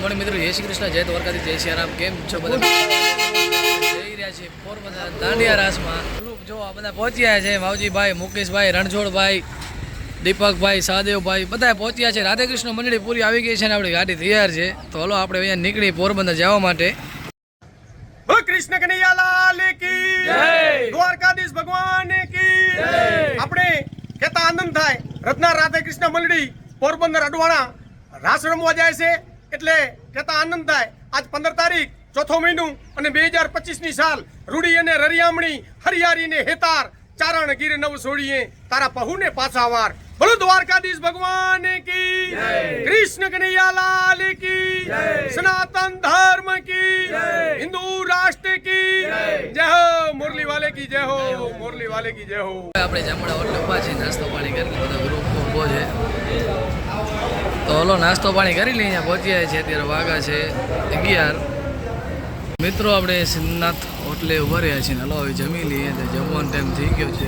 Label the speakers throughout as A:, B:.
A: Morning મિત્રો, જય શ્રી કૃષ્ણ, જય દ્વારકાધીશ, જય સિયારામ. કેમ છો બધા? જઈ રહ્યા છે પોરબંદર દાંડિયા રાસમાં. ગ્રુપ જો આ બધા પહોંચ્યા છે. માવજીભાઈ, મુકેશભાઈ, રણછોડભાઈ, દીપકભાઈ, સહદેવભાઈ બધા પહોંચ્યા છે. રાધેકૃષ્ણ મંડળી પૂરી આવી ગઈ છે ને આપણી ગાડી તૈયાર છે. તો હલો આપણે અહીંયા નીકળી પોરબંદર જવા માટે.
B: કૃષ્ણ કનૈયાલાલ કી જય, દ્વારકાધીશ ભગવાન કી જય. આપણે કેતા આનંદ થાય, રત્ના રાધેકૃષ્ણ મંડળી પોરબંદર અડવાણા રાસ રમવા જાય છે એટલે કેતા આનંદ થાય. આજ 15 તારીખ ચોથો મહિનો અને 2025ની સાલ. રૂડી અને રરિયામણી, હરિયારી ને હેતાર, ચારણ ગીર નવ સોડીએ, તારા પહુને પાછા વાર. બોલો દ્વારકાધીશ ભગવાન કી જય, કૃષ્ણ કનૈયાલાલ કી જય, સનાતન ધર્મ કી જય, હિન્દુ રાષ્ટ્ર કી જય હો, મુરલી વાલે કી જય હો, મુરલી વાલે કી જય હો.
A: આપણે જમણા હોટલ ઉભા છે, નાસ્તો પાણી કરી બધો ગ્રુપ ઉભો છે. તો હલો નાસ્તો પાણી કરી લઈએ. અહીંયા પહોંચ્યા છે, અત્યારે વાગા છે 11. મિત્રો આપણે સિદ્ધનાથ હોટલે ઉભા રહ્યા છીએ. હલો હવે જમી લઈએ. જમવાનો ટાઈમ થઈ ગયો છે,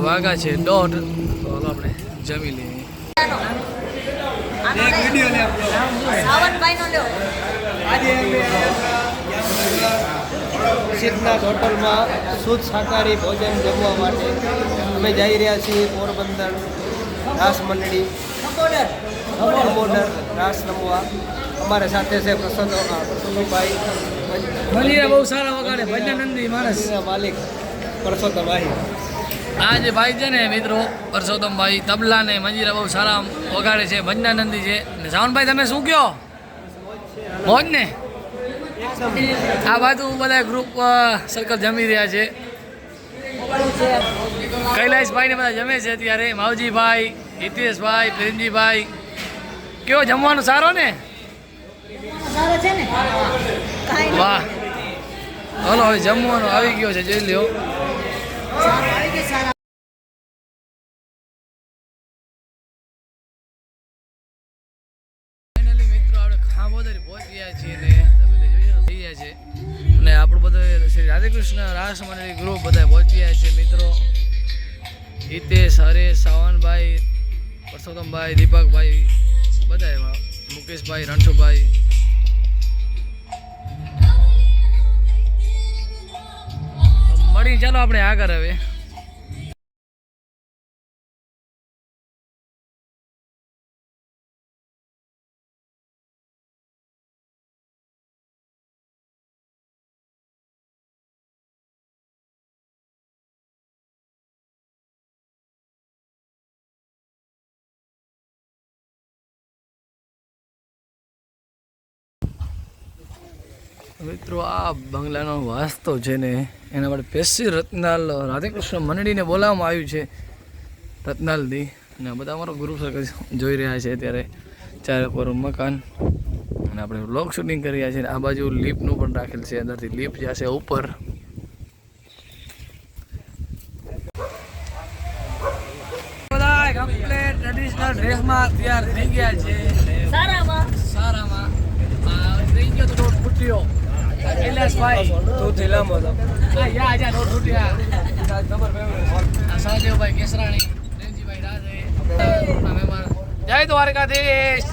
A: વાગા છે 1:30. તો હલો આપણે જમી લઈએ.
C: સિદ્ધનાથ હોટલમાં શુદ્ધ શાકાહારી ભોજન જમવા માટે અમે જઈ રહ્યા છીએ પોરબંદર રાસ મંડળી રાસ રમવા. અમારા સાથે છે પ્રસન્નભાઈ,
A: બહુ સારા વગાડે, ભજનાનંદી માણસ,
C: માલિક પરસોત્તમભાઈ.
A: આ જે ભાઈ છે ને મિત્રો પરસોત્તમભાઈ, તબલા ને મંજીરા બહુ સારા વગાડે છે, ભજનાનંદી છે. ને સાવનભાઈ તમે શું કહો? મોજ ને? આ બાજુ બધા ગ્રુપ સર્કલ જમી રહ્યા છે. કૈલાશભાઈ ને બધા જમે છે અત્યારે. માવજીભાઈ, હિતેશભાઈ, પ્રેમજીભાઈ. કેવો જમવાનું? સારો ને? વાહ. હલો હવે જમવાનું આવી ગયો છે, જોઈ લ્યો. ફાઇનલી મિત્રો આપણે ખાંભોદર પહોંચી ગયા છીએ ને તમે જોઈ થઈ ગયા છે. અને આપણું બધું શ્રી રાધેકૃષ્ણ રાસ મંડળી ગ્રુપ બધા પહોંચી ગયા છે મિત્રો. હિતેશ, હરેશ, સાવનભાઈ, પરસોત્તમભાઈ, દીપકભાઈ બધા એમાં, મુકેશભાઈ, રણછોડભાઈ. મળી ચાલો આપણે આગળ હવે. મિત્રો આ બંગલાનો વાસ્તો છે ને એના માટે સ્પેશિયલ રત્નાલ રાધેકૃષ્ણ મંડળીને બોલાવવામાં આવ્યું છે, રત્નાલથી. અને આ બધા અમારો ગ્રુપ સર્કલ જોઈ રહ્યા છે અત્યારે. 4 ઉપર મકાન અને આપણે વ્લોગ શૂટિંગ કરી રહ્યા છીએ. આ બાજુ લિફ્ટનું પણ રાખેલ છે, અંદરથી લિફ્ટ જશે ઉપર. બધા કમ્પ્લીટ ટ્રેડિશનલ ડ્રેસમાં તૈયાર થઈ ગયા છે. સારામાં થઈ ગયો તો દોઢ ફૂટ્યો. કૈલાશભાઈ
C: તું થેલામાં હતો.
A: યા દોઢ ફૂટ્યા. સહદેવભાઈ કેસરાણી, પ્રેમજીભાઈ રાધે, મહેમાન. જય દ્વારકાધીશ.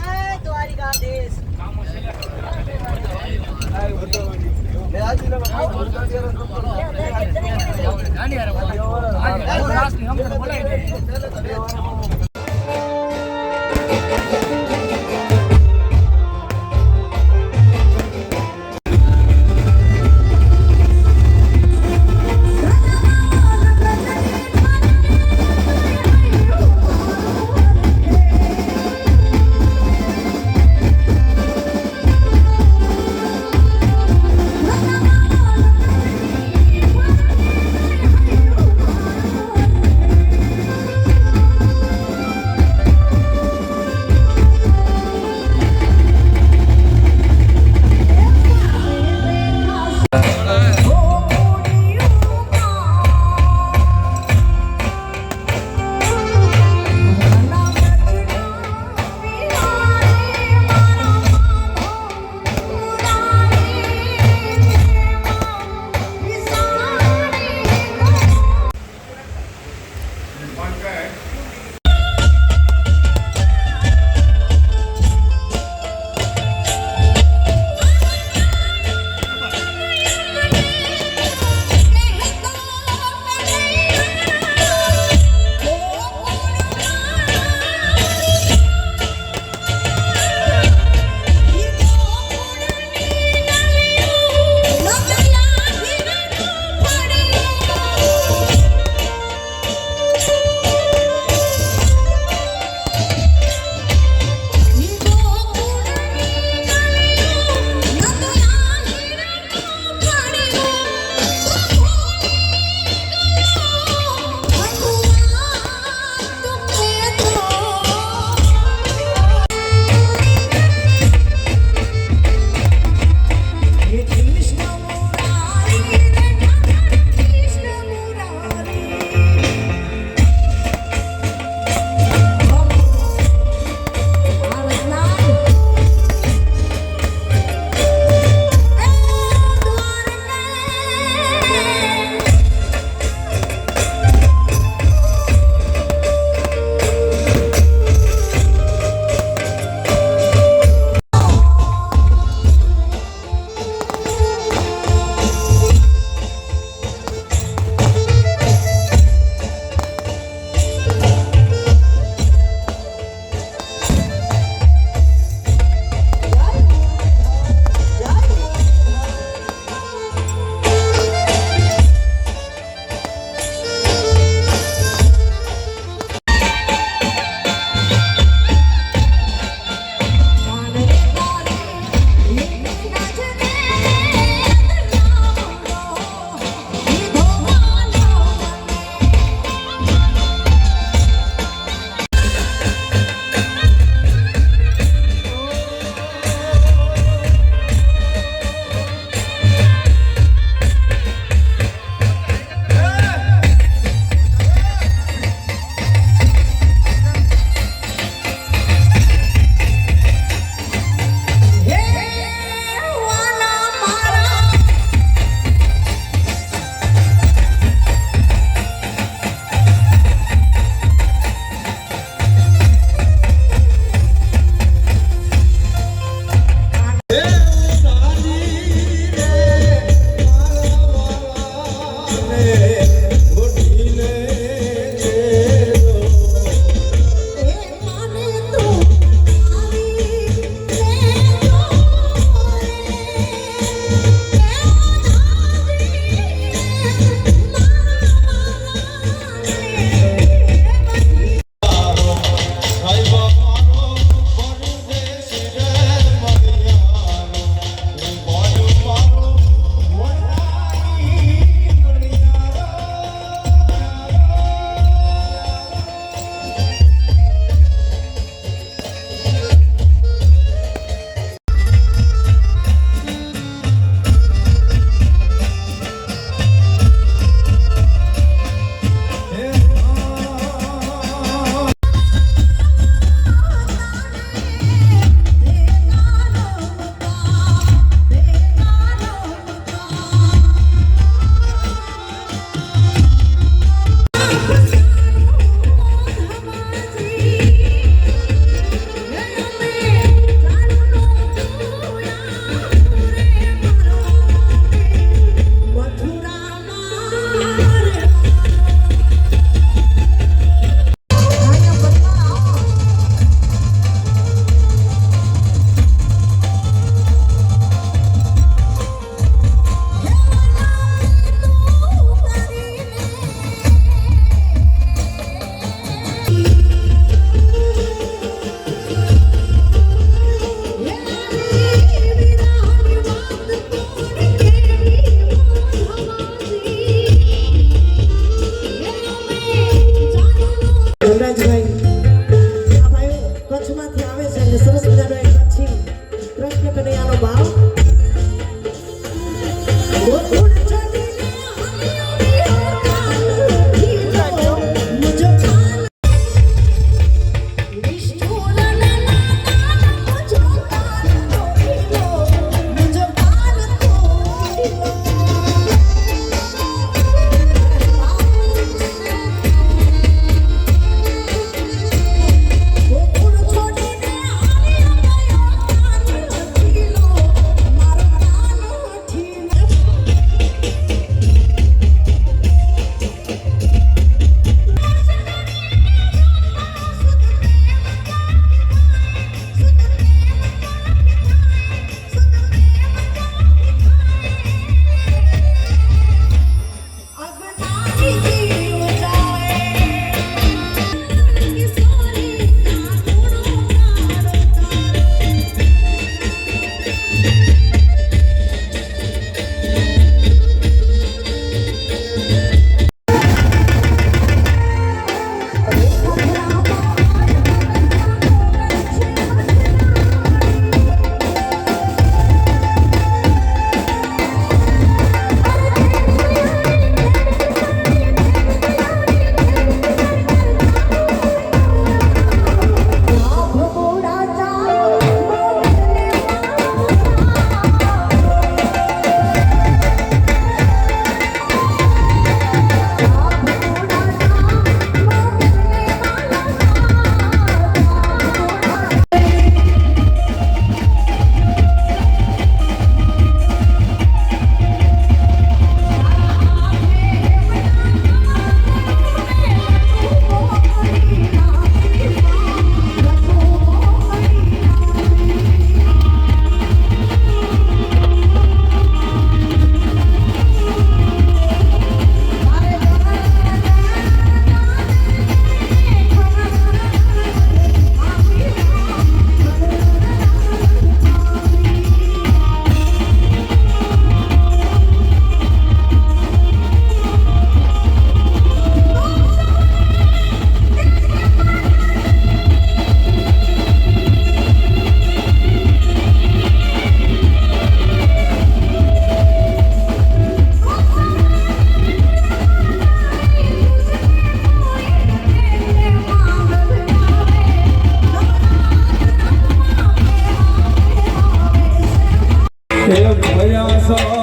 D: હે ભયા સા